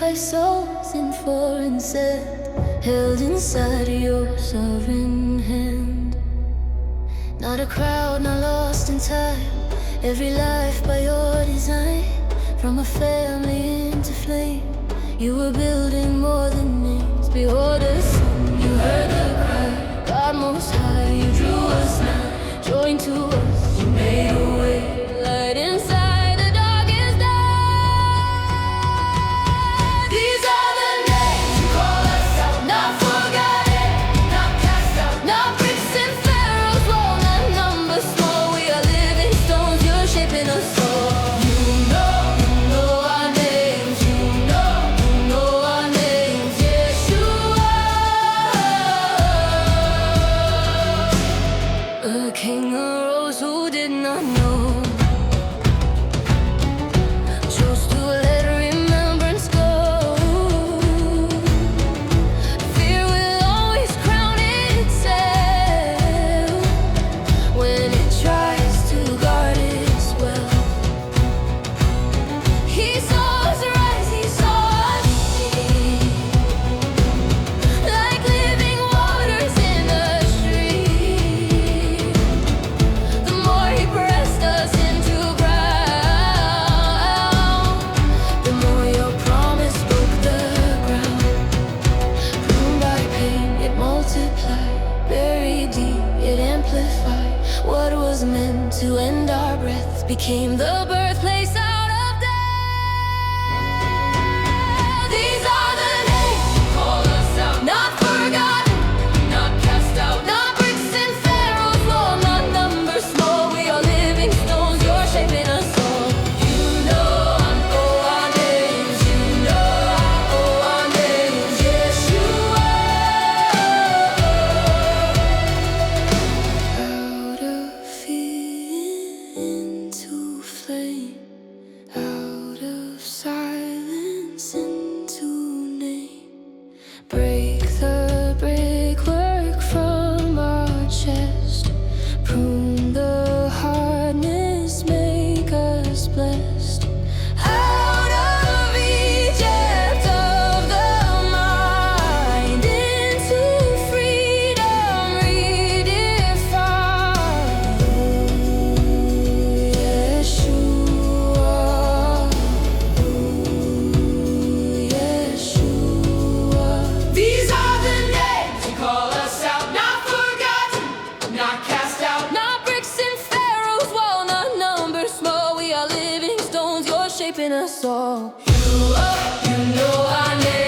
sacrificed souls in foreign sand, held inside your sovereign hand. Not a crowd, not lost in time, every life by your design. From a family into flame, you were building more than names. Behold the sun, you heard the cry, God most high, you drew us nigh. Joined to us, you made a way, light inside the darkest night. These are the names you call us out, not forgotten, not cast out, not bricks in Pharaoh's wall, not numbers small. We are living stones, you're shaping us all. A king arose who did not know, chose to let remembrance go. Fear will always crown itself when it tries to guard its well. He saw us rise, he saw us sing, like living waters in a stream. The more he pressed us into ground, the more your promise broke the ground. Pruned by pain, it multiplied, buried deep, it amplified. What was meant to end our breath became the birthplace out of death. These are the names you call us out, not forgotten, not cast out, not bricks in Pharaoh's wall, not numbers small. We are living stones, you're shaping us all. You know I know our names, you know I owe our names. Yeshua. Out of fear into flame, out of silence into name. Break the brickwork from our chest, prune the hardness, make us blessed. Out of Egypt of the mind, into freedom redefined. Yeshua, Yeshua. These are the names you call us out, not forgotten, not cast out, not bricks in Pharaoh's wall, not numbers small. We are living stones, you're shaping us all. You know our names.